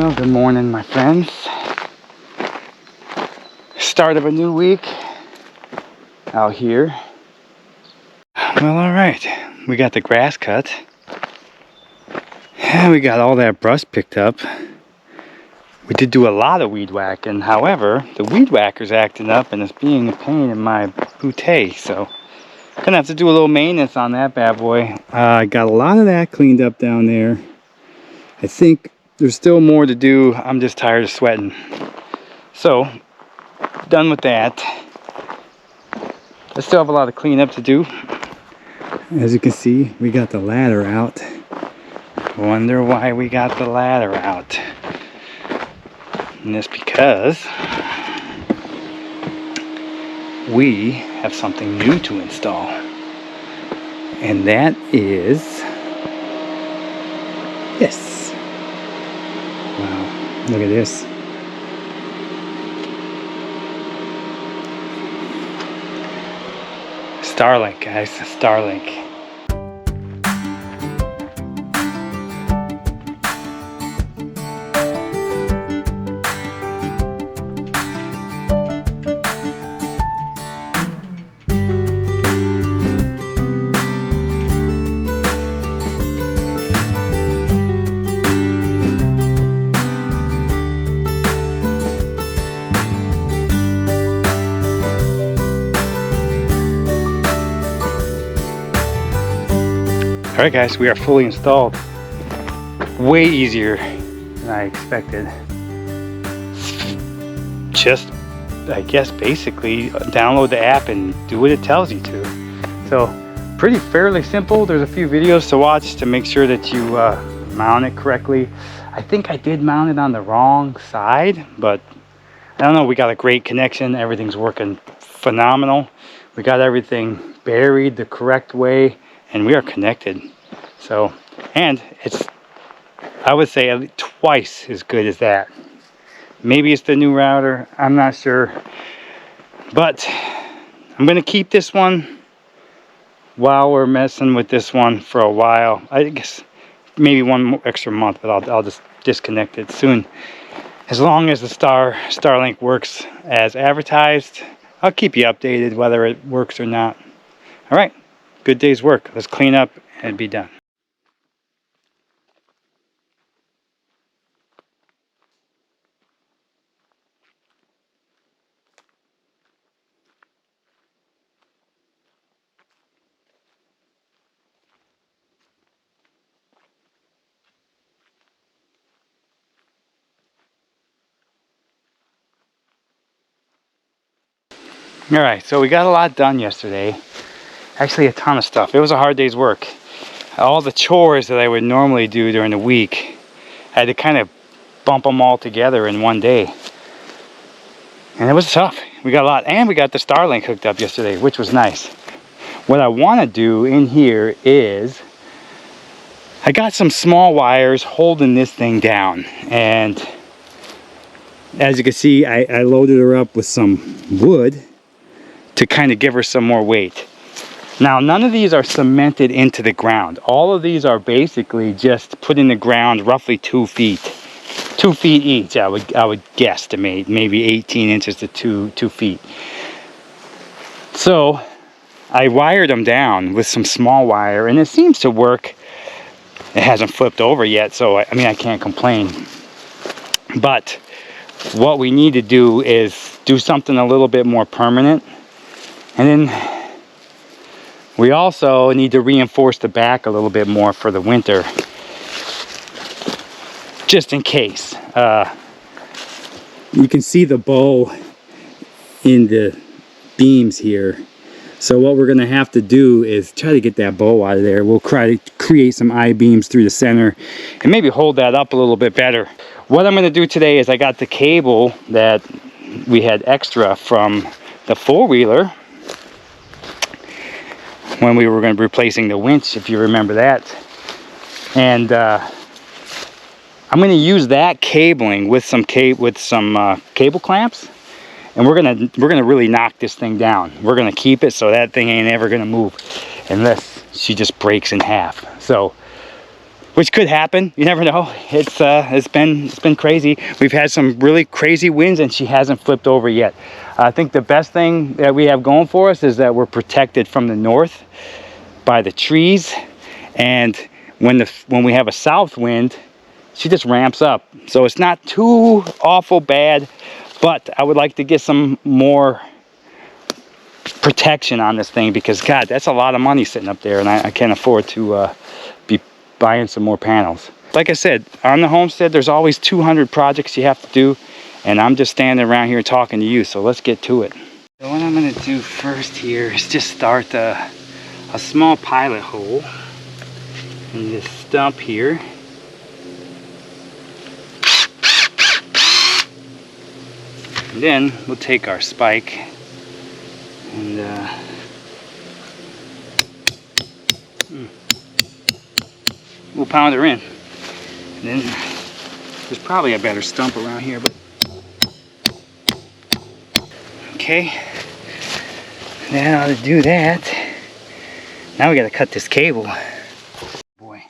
Well, good morning, my friends. Start of a new week out here. Well, all right. We got the grass cut. And we got all that brush picked up. We did do a lot of weed whacking. However, the weed whacker's acting up and it's being a pain in my booty. So, gonna have to do a little maintenance on that bad boy. I got a lot of that cleaned up down there. I think there's still more to do. I'm just tired of sweating. So, done with that. I still have a lot of cleanup to do. As you can see, we got the ladder out. Wonder why we got the ladder out. And it's because we have something new to install. And that is this. Wow, look at this. Starlink, guys, Starlink. Alright guys, we are fully installed. Way easier than I expected. Just, I guess, basically download the app and do what it tells you to. So, fairly simple. There's a few videos to watch to make sure that you mount it correctly. I think I did mount it on the wrong side, but I don't know, we got a great connection. Everything's working phenomenal. We got everything buried the correct way. And we are connected. So, and it's, I would say, at least twice as good as that. Maybe it's the new router, I'm not sure. But I'm gonna keep this one while we're messing with this one for a while. I guess maybe one more extra month, but I'll just disconnect it soon. As long as the Starlink works as advertised, I'll keep you updated whether it works or not. All right. Good day's work. Let's clean up and be done. Alright, so we got a lot done yesterday. Actually, a ton of stuff. It was a hard day's work. All the chores that I would normally do during the week, I had to kind of bump them all together in one day. And it was tough. We got a lot. And we got the Starlink hooked up yesterday, which was nice. What I want to do in here is, I got some small wires holding this thing down. And as you can see, I loaded her up with some wood to kind of give her some more weight. Now, none of these are cemented into the ground. All of these are basically just put in the ground roughly 2 feet. 2 feet each, I would guesstimate, maybe 18 inches to 2 feet. So I wired them down with some small wire, and it seems to work. It hasn't flipped over yet, so I mean, I can't complain. But what we need to do is do something a little bit more permanent. And then we also need to reinforce the back a little bit more for the winter, just in case. You can see the bow in the beams here. So what we're gonna have to do is try to get that bow out of there. We'll try to create some I-beams through the center and maybe hold that up a little bit better. What I'm gonna do today is I got the cable that we had extra from the four-wheeler when we were going to be replacing the winch, if you remember that. And I'm going to use that cabling with some cable clamps, and we're gonna really knock this thing down. We're gonna keep it so that thing ain't ever gonna move unless she just breaks in half. So which could happen. You never know. It's been crazy. We've had some really crazy winds, and she hasn't flipped over yet. I think the best thing that we have going for us is that we're protected from the north by the trees, and when we have a south wind, she just ramps up. So it's not too awful bad, but I would like to get some more protection on this thing, because God, that's a lot of money sitting up there, and I can't afford to be buying some more panels. Like I said, on the homestead, there's always 200 projects you have to do, and I'm just standing around here talking to you, so let's get to it. So what I'm going to do first here is just start a small pilot hole in this stump here. And then we'll take our spike and we'll pound her in. And then there's probably a better stump around here, but okay. Now to do that, now we gotta cut this cable. Boy.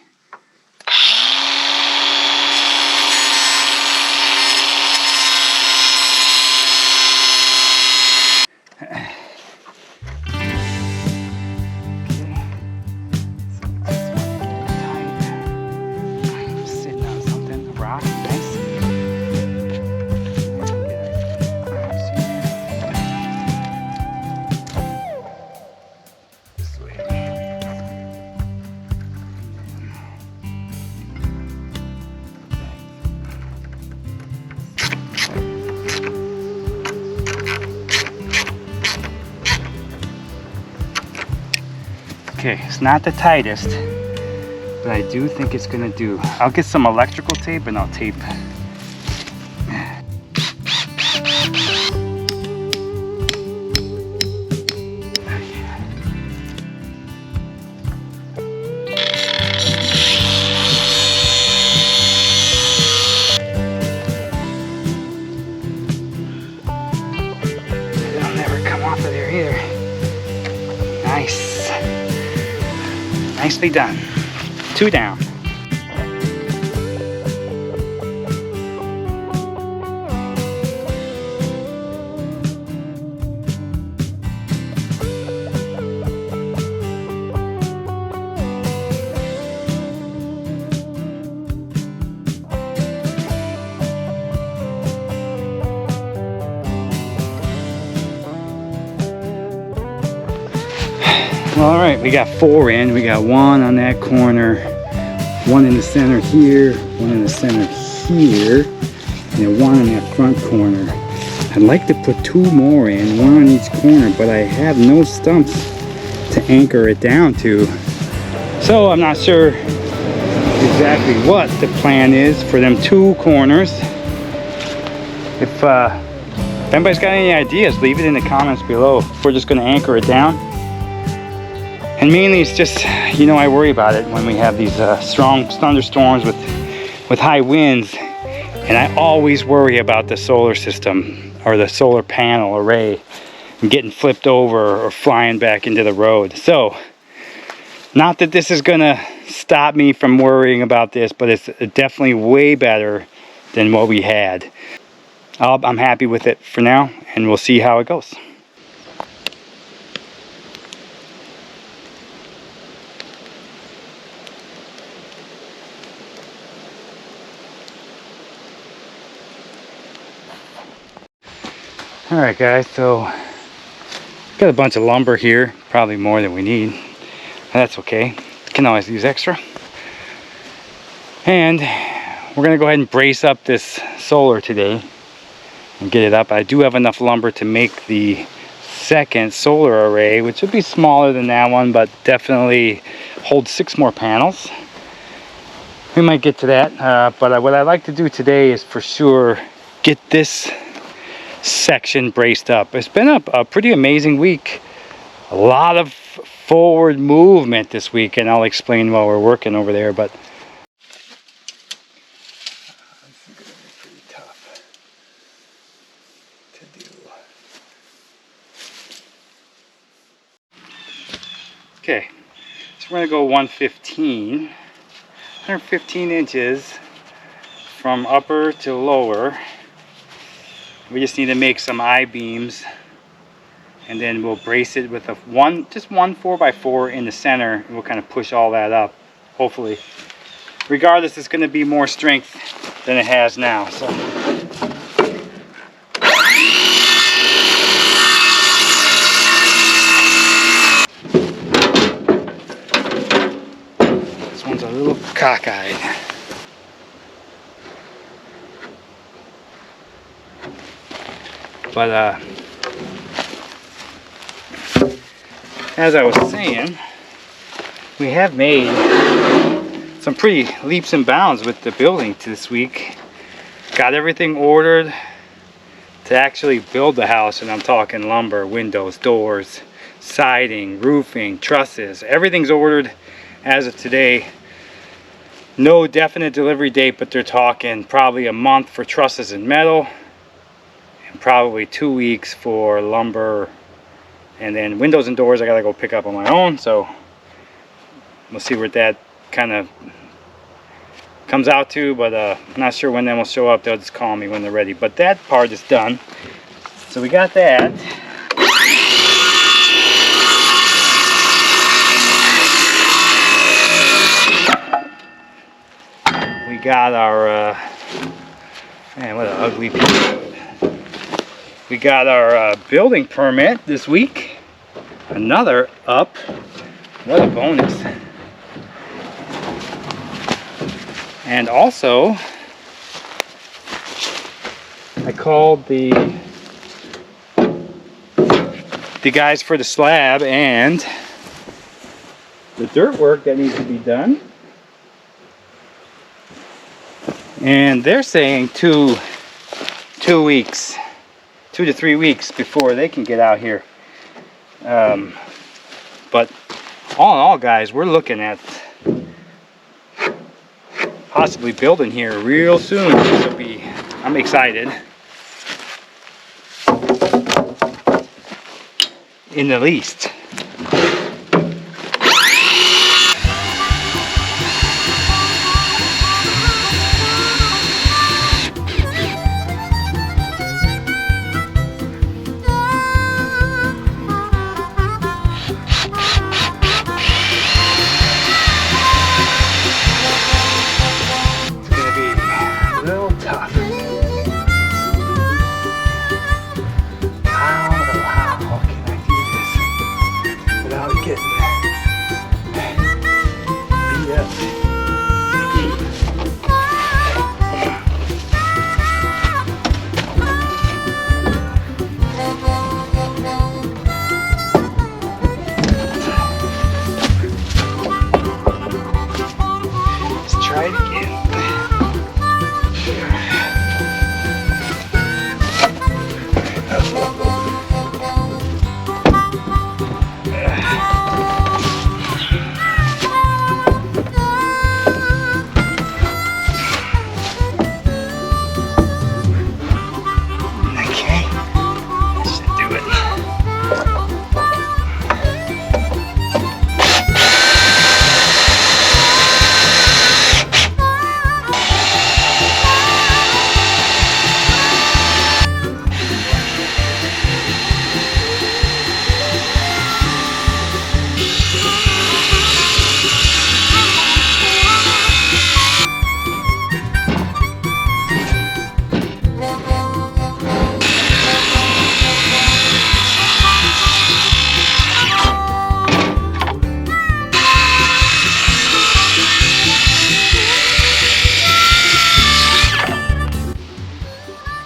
Okay, it's not the tightest, but I do think it's gonna do. I'll get some electrical tape and I'll tape. It'll never come off of there either. Nice. Nicely done. 2 down. All right, we got 4 in. We got 1 on that corner, 1 in the center here, 1 in the center here, and then 1 in that front corner. I'd like to put 2 more in, 1 on each corner, but I have no stumps to anchor it down to. So I'm not sure exactly what the plan is for them 2 corners. If anybody's got any ideas, leave it in the comments below. We're just gonna anchor it down. And mainly it's just, you know, I worry about it when we have these strong thunderstorms with high winds. And I always worry about the solar system or the solar panel array getting flipped over or flying back into the road. So, not that this is gonna stop me from worrying about this, but it's definitely way better than what we had. I'm happy with it for now, and we'll see how it goes. Alright guys, so got a bunch of lumber here, probably more than we need. That's okay, can always use extra. And we're gonna go ahead and brace up this solar today and get it up. I do have enough lumber to make the second solar array, which would be smaller than that one, but definitely holds 6 more panels. We might get to that, but what I'd like to do today is for sure get this section braced up. It's been a pretty amazing week. A lot of forward movement this week, and I'll explain while we're working over there, but this is going to be pretty tough to do. Okay, so we're going to go 115. 15 inches from upper to lower. We just need to make some I-beams, and then we'll brace it with just one 4x4 in the center, and we'll kind of push all that up, hopefully. Regardless, it's going to be more strength than it has now. So this one's a little cockeyed. But as I was saying, we have made some pretty leaps and bounds with the building this week. Got everything ordered to actually build the house, and I'm talking lumber, windows, doors, siding, roofing, trusses. Everything's ordered as of today. No definite delivery date, but they're talking probably a month for trusses and metal, and probably 2 weeks for lumber, and then windows and doors I gotta go pick up on my own. So we'll see where that kind of comes out to, but I'm not sure when they will show up. They'll just call me when they're ready. But that part is done, so we got that. We got our man, what an ugly piece of wood. We got our building permit this week. Another up. What a bonus. And also, I called the guys for the slab and the dirt work that needs to be done. And they're saying 2 weeks, 2 to 3 weeks before they can get out here. But all in all, guys, we're looking at possibly building here real soon. I'm excited. In the least.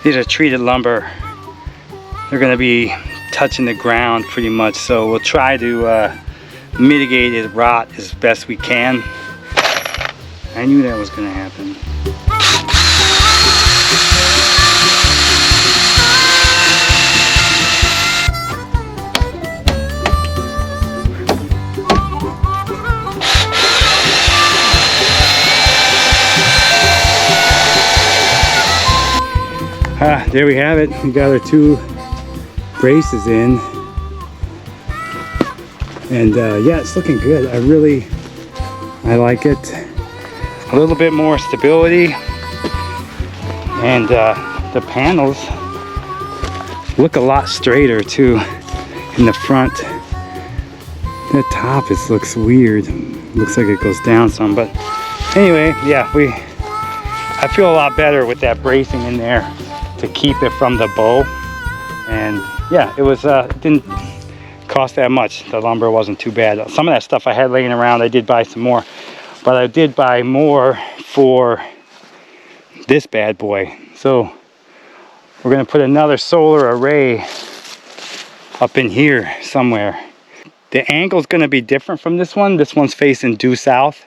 These are treated lumber. They're going to be touching the ground pretty much, so we'll try to mitigate its rot as best we can. I knew that was going to happen. There we have it. We got our 2 braces in, and yeah, it's looking good. I like it. a little bit more stability, and the panels look a lot straighter too in the front. The top looks weird. Looks like it goes down some, but anyway, yeah, I feel a lot better with that bracing in there to keep it from the bow. And yeah, it was didn't cost that much. The lumber wasn't too bad. Some of that stuff I had laying around, I did buy some more, but I did buy more for this bad boy. So we're gonna put another solar array up in here somewhere. The angle's gonna be different from this one. This one's facing due south.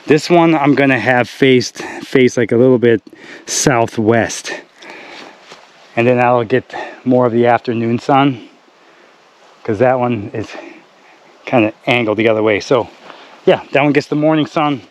This one I'm gonna have face like a little bit southwest. And then I'll get more of the afternoon sun, because that one is kind of angled the other way. So yeah, that one gets the morning sun.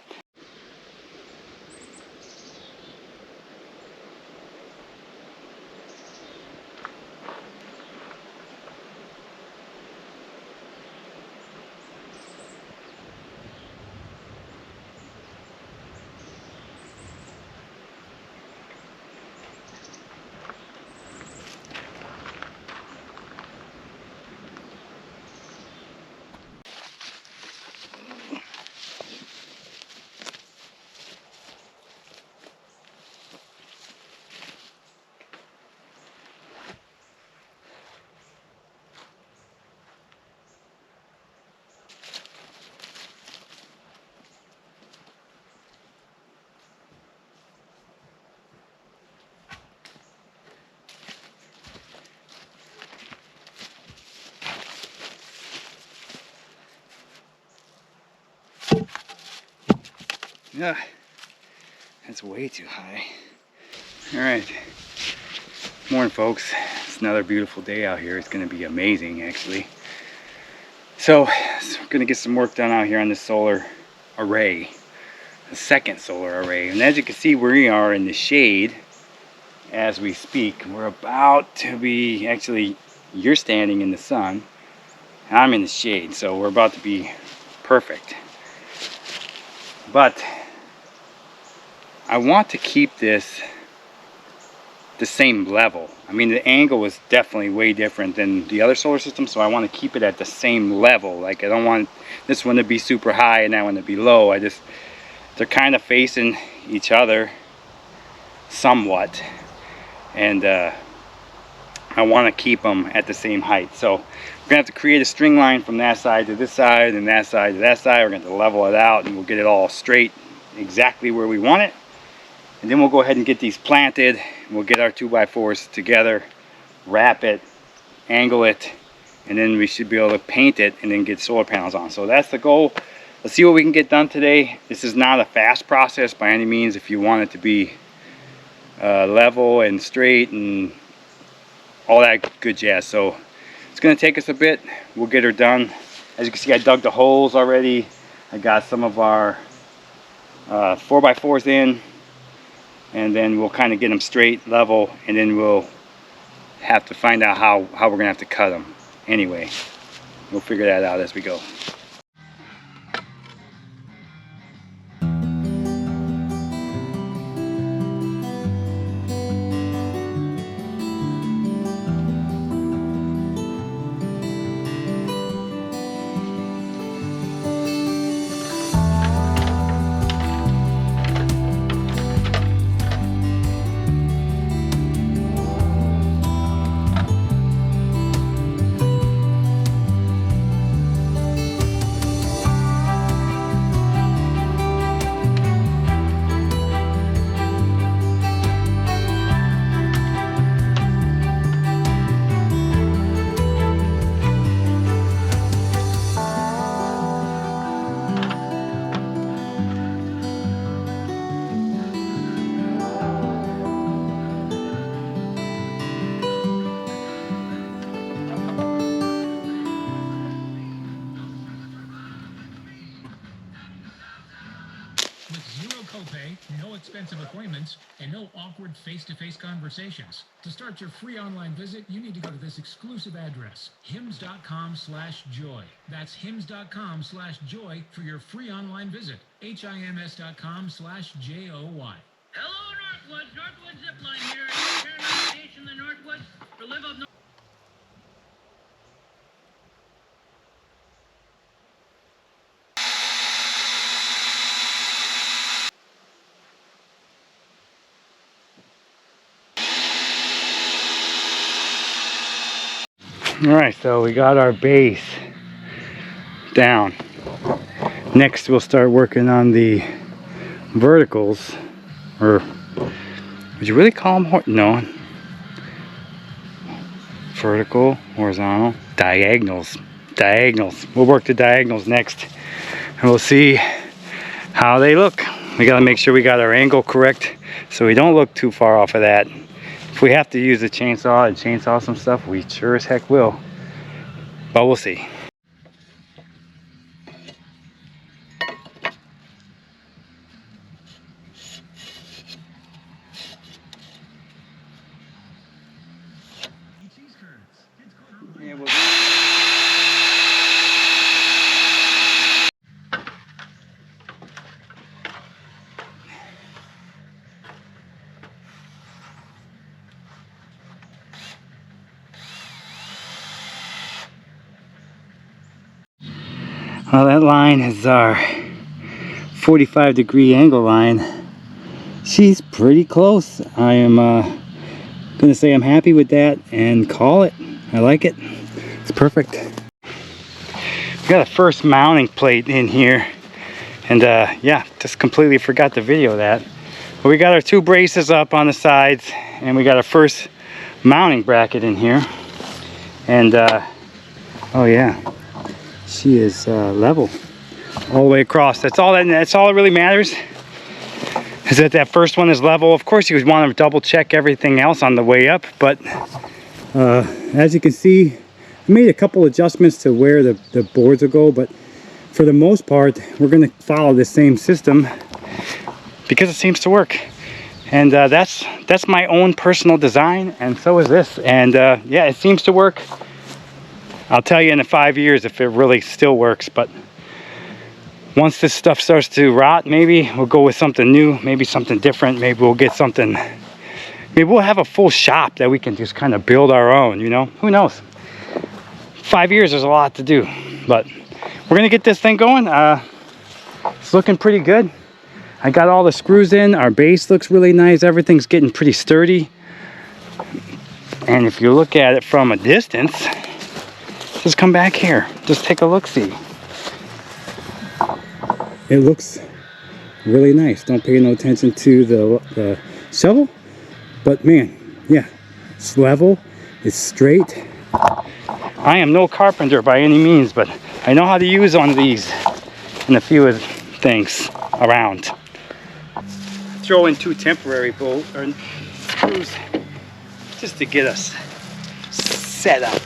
Yeah, that's way too high. All right, morning folks. It's another beautiful day out here. It's gonna be amazing actually. So we're gonna get some work done out here on this solar array, the second solar array. And as you can see, we are in the shade as we speak. We're about to be, actually you're standing in the sun and I'm in the shade, so we're about to be perfect. But I want to keep this the same level. I mean, the angle was definitely way different than the other solar system, so I want to keep it at the same level. Like, I don't want this one to be super high and that one to be low. They're kind of facing each other somewhat, and I want to keep them at the same height. So we're gonna have to create a string line from that side to this side and that side to that side. We're going to level it out and we'll get it all straight exactly where we want it. And then we'll go ahead and get these planted. We'll get our 2x4s together, wrap it, angle it, and then we should be able to paint it and then get solar panels on. So that's the goal. Let's see what we can get done today. This is not a fast process by any means. If you want it to be level and straight and all that good jazz. So it's going to take us a bit. We'll get her done. As you can see, I dug the holes already. I got some of our 4x4s in. And then we'll kind of get them straight, level, and then we'll have to find out how we're gonna have to cut them. Anyway, we'll figure that out as we go. appointments, and no awkward face-to-face conversations. To start your free online visit, you need to go to this exclusive address, hims.com/joy. That's hims.com/joy for your free online visit, hims.com/joy. Hello, Northwoods. Northwoods Zipline here. Share navigation in the Northwoods for Live Up North. All right, so we got our base down. Next, we'll start working on the verticals, or would you really call them no? Vertical, horizontal, diagonals. Diagonals. We'll work the diagonals next, and we'll see how they look. We got to make sure we got our angle correct, so we don't look too far off of that. If we have to use a chainsaw and chainsaw some stuff, we sure as heck will. But we'll see. Yeah, we'll Well, that line is our 45-degree angle line. She's pretty close. I am gonna say I'm happy with that and call it. I like it. It's perfect. We got a first mounting plate in here, and yeah, just completely forgot to video that. But we got our two braces up on the sides, and we got our first mounting bracket in here. And oh yeah, she is level all the way across. That's all that really matters, is that first one is level. Of course, you would want to double check everything else on the way up, but as you can see, I made a couple adjustments to where the boards will go, but for the most part, we're going to follow the same system because it seems to work. And that's my own personal design, and so is this. And yeah, it seems to work. I'll tell you in 5 years if it really still works, but once this stuff starts to rot, maybe we'll go with something new, maybe something different. Maybe we'll get something, maybe we'll have a full shop that we can just kind of build our own, you know? Who knows? 5 years, there's a lot to do, but we're gonna get this thing going. It's looking pretty good. I got all the screws in. Our base looks really nice. Everything's getting pretty sturdy. And if you look at it from a distance, just come back here. Just take a look-see. It looks really nice. Don't pay no attention to the shovel. But man, yeah, it's level, it's straight. I am no carpenter by any means, but I know how to use one of these and a few of things around. Throw in 2 temporary bolts or screws just to get us set up.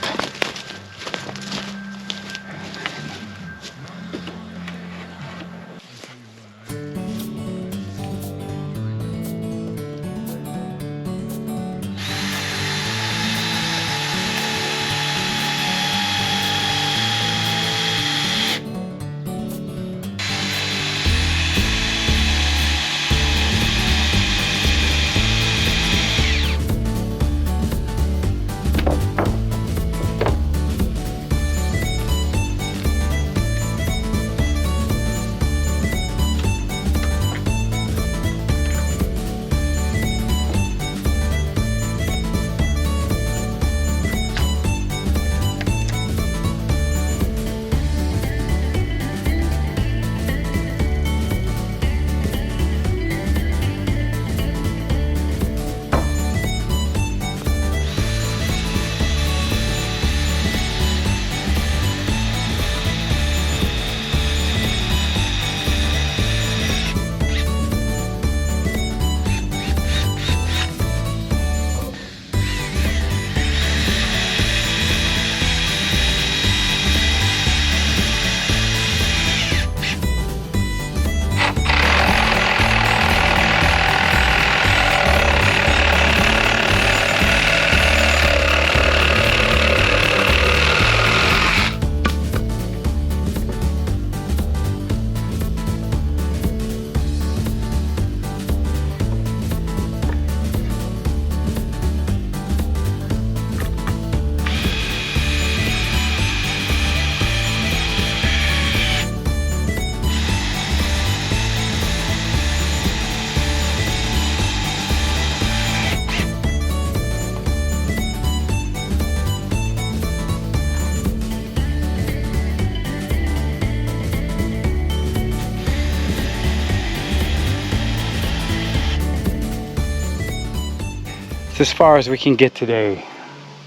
it's as far as we can get today,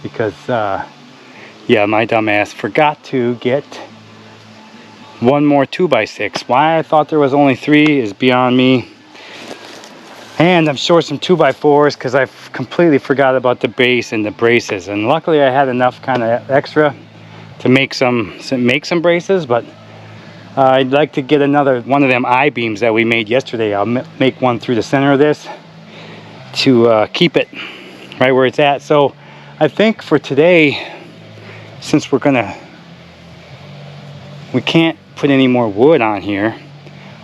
because yeah, my dumbass forgot to get one more 2x6. Why I thought there was only 3 is beyond me. And I'm short some 2x4s because I completely forgot about the base and the braces. And luckily I had enough kind of extra to make some braces, but I'd like to get another one of them I-beams that we made yesterday. I'll make one through the center of this to keep it right where it's at. So I think for today, since we can't put any more wood on here,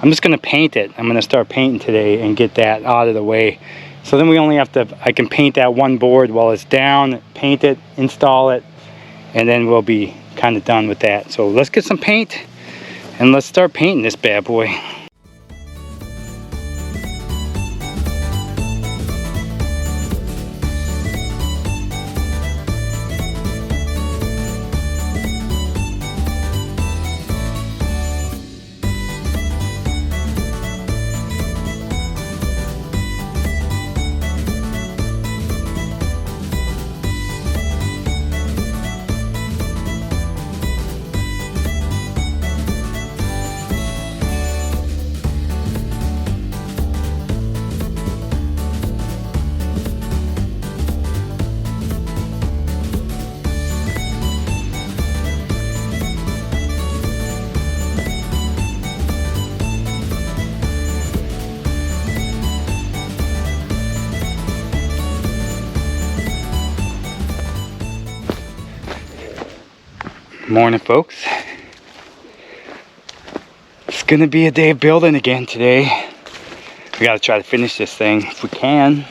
I'm just gonna paint it. I'm gonna start painting today and get that out of the way. So then we only have to, I can paint that one board while it's down, paint it, install it, and then we'll be kind of done with that. So let's get some paint and let's start painting this bad boy. Morning, folks. It's gonna be a day of building again today. We gotta try to finish this thing if we can.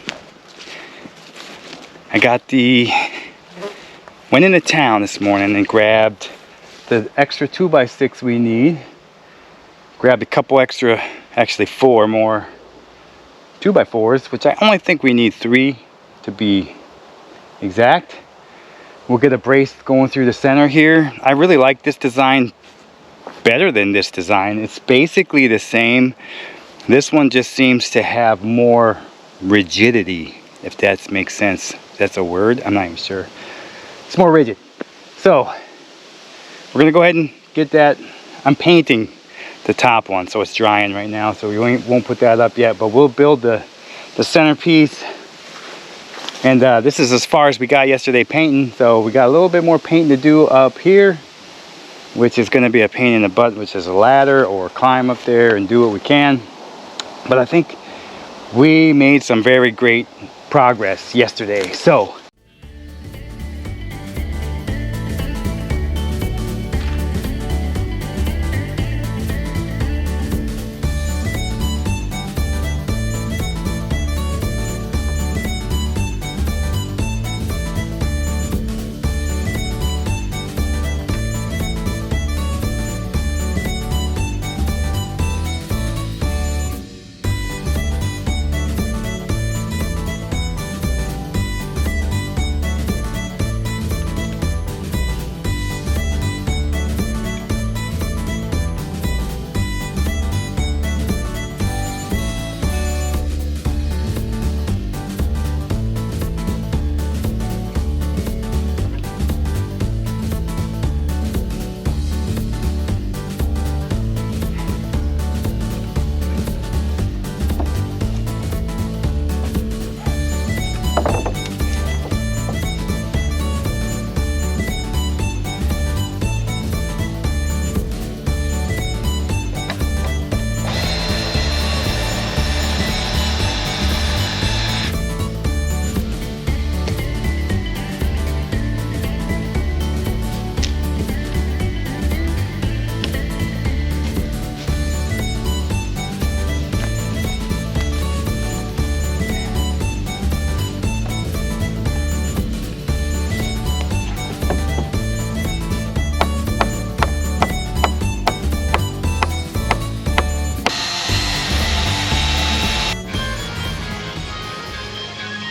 Went into town this morning and grabbed the extra 2x6 we need. Grabbed a couple extra, actually 4 more 2x4s, which I only think we need 3 to be exact. We'll get a brace going through the center here. I really like this design better than this design. It's basically the same. This one just seems to have more rigidity, if that makes sense. That's a word? I'm not even sure. It's more rigid. So we're gonna go ahead and get that. I'm painting the top one, so it's drying right now, so we won't put that up yet, but we'll build the centerpiece. And this is as far as we got yesterday painting, so we got a little bit more painting to do up here, which is going to be a pain in the butt, which is a ladder or climb up there and do what we can. But I think we made some very great progress yesterday. So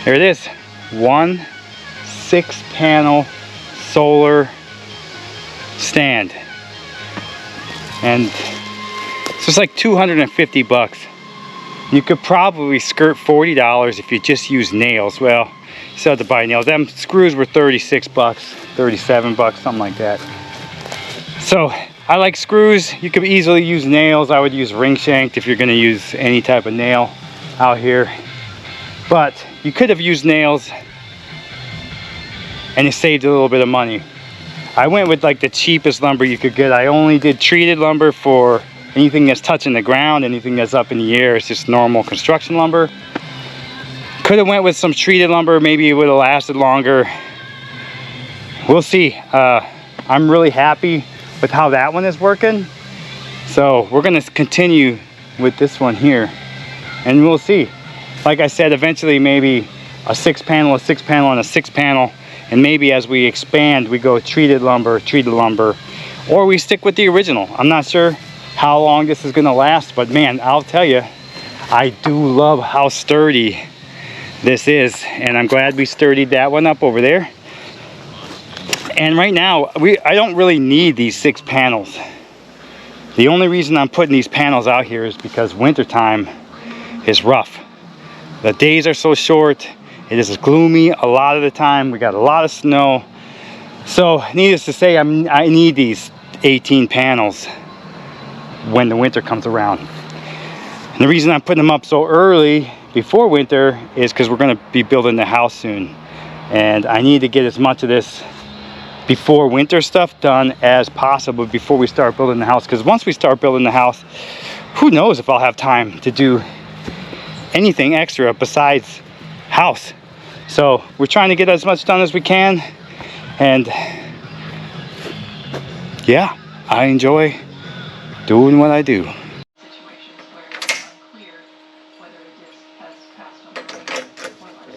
there it is. 1 6-panel solar stand. And so it's like 250 bucks. You could probably skirt $40 if you just use nails. Well, still have to buy nails. Them screws were 36 bucks, 37 bucks, something like that. So I like screws. You could easily use nails. I would use ring shanked if you're going to use any type of nail out here. But you could have used nails and it saved a little bit of money. I went with like the cheapest lumber you could get. I only did treated lumber for anything that's touching the ground, anything that's up in the air. It's just normal construction lumber. Could have went with some treated lumber. Maybe it would have lasted longer. We'll see. I'm really happy with how that one is working. So we're going to continue with this one here. And we'll see. Like I said, eventually maybe a 6-panel, a 6-panel, and a 6-panel. And maybe as we expand, we go treated lumber, or we stick with the original. I'm not sure how long this is going to last, but man, I'll tell you, I do love how sturdy this is, and I'm glad we sturdied that one up over there. And right now, I don't really need these 6 panels. The only reason I'm putting these panels out here is because wintertime is rough. The days are so short. It is gloomy a lot of the time. We got a lot of snow. So needless to say, I need these 18 panels when the winter comes around. And the reason I'm putting them up so early before winter is because we're going to be building the house soon. And I need to get as much of this before winter stuff done as possible before we start building the house. Because once we start building the house, who knows if I'll have time to do anything extra besides house. So we're trying to get as much done as we can, and yeah, I enjoy doing what I do. Situations where it's unclear whether it has passed on the right or left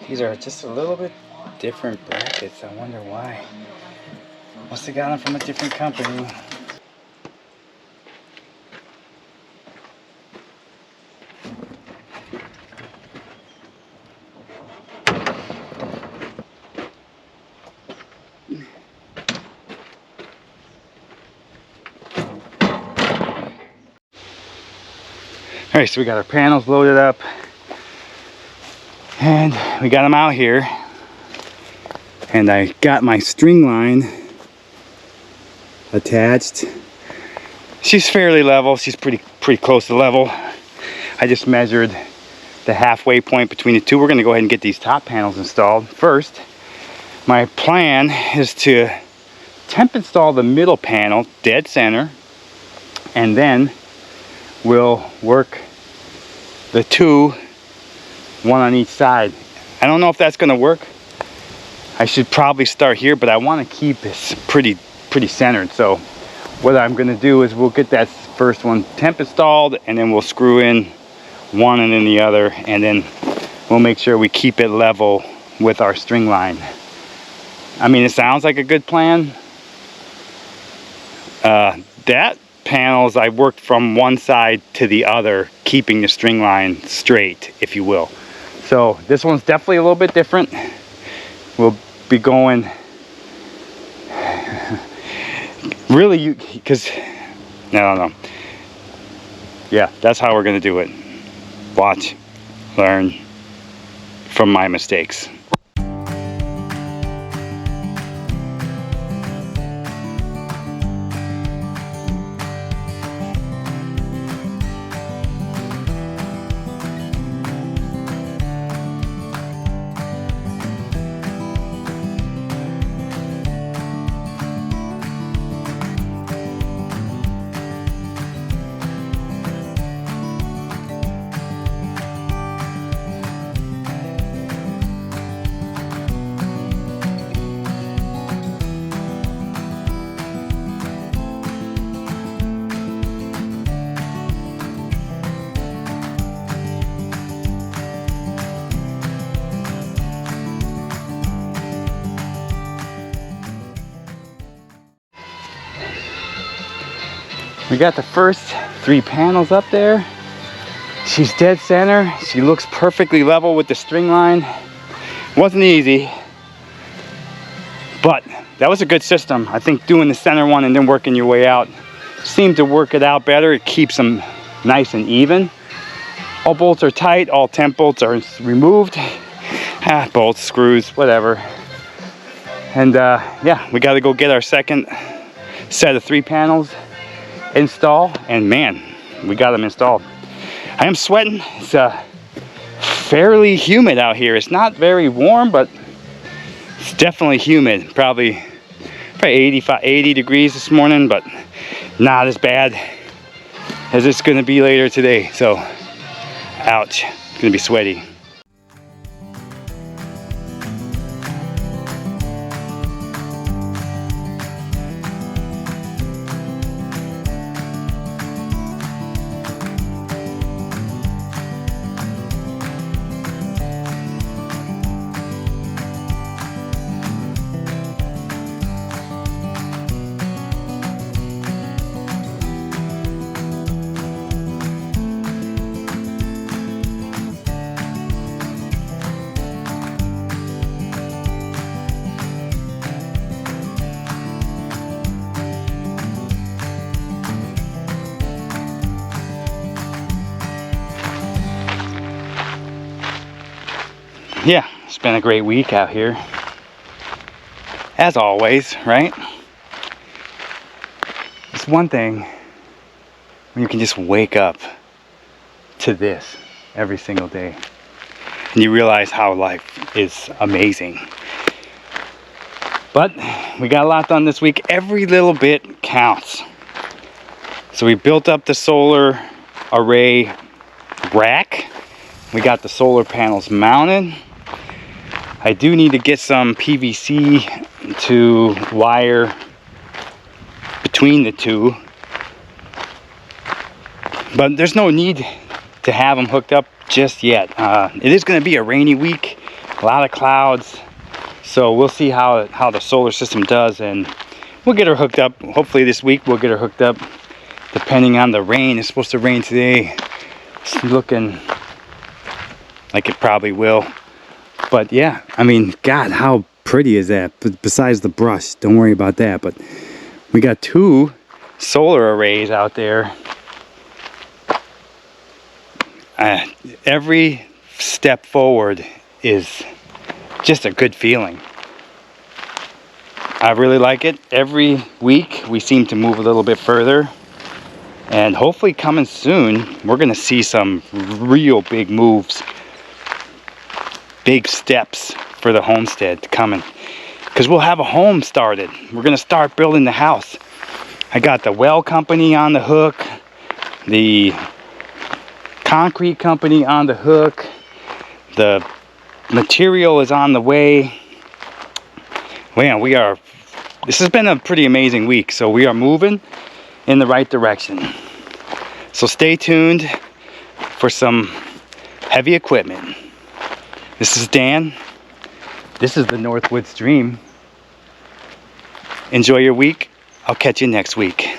side. These are just a little bit different brackets. I wonder why. Must have got them from a different company. Alright, so we got our panels loaded up and we got them out here, and I got my string line attached. She's fairly level. She's pretty close to level. I just measured the halfway point between the two. We're going to go ahead and get these top panels installed first. My plan is to temp install the middle panel dead center, and then we'll work the two, one on each side. I don't know if that's going to work. I should probably start here, but I want to keep this pretty centered. So what I'm going to do is we'll get that first one temp installed, and then we'll screw in one and then the other, and then we'll make sure we keep it level with our string line. I mean, it sounds like a good plan. That panels I worked from one side to the other, keeping the string line straight, if you will. So this one's definitely a little bit different. We'll be going really, because I don't know. Yeah, that's how we're gonna do it. Watch, learn from my mistakes. We got the first 3 panels up there. She's dead center. She looks perfectly level with the string line. Wasn't easy, but that was a good system. I think doing the center one and then working your way out seemed to work it out better. It keeps them nice and even. All bolts are tight, all temp bolts are removed. Bolts, screws, whatever. And yeah, we got to go get our second set of 3 panels installed, and man, we got them installed. I am sweating. It's fairly humid out here. It's not very warm, but it's definitely humid. Probably 80 degrees this morning, but not as bad as it's gonna be later today. So, ouch, it's gonna be sweaty. Yeah, it's been a great week out here. As always, right? It's one thing when you can just wake up to this every single day. And you realize how life is amazing. But we got a lot done this week. Every little bit counts. So we built up the solar array rack. We got the solar panels mounted. I do need to get some PVC to wire between the two. But there's no need to have them hooked up just yet. It is going to be a rainy week, a lot of clouds. So we'll see how the solar system does, and we'll get her hooked up. Hopefully this week we'll get her hooked up, depending on the rain. It's supposed to rain today. It's looking like it probably will. But yeah, I mean, God, how pretty is that? Besides the brush, don't worry about that. But we got 2 solar arrays out there. Every step forward is just a good feeling. I really like it. Every week we seem to move a little bit further, and hopefully coming soon we're gonna see some real big moves, big steps for the homestead coming, because we'll have a home started. We're gonna start building the house. I got the well company on the hook, the concrete company on the hook, the material is on the way. Man, this has been a pretty amazing week. So we are moving in the right direction. So stay tuned for some heavy equipment. This is Dan. This is the Northwoods Dream. Enjoy your week. I'll catch you next week.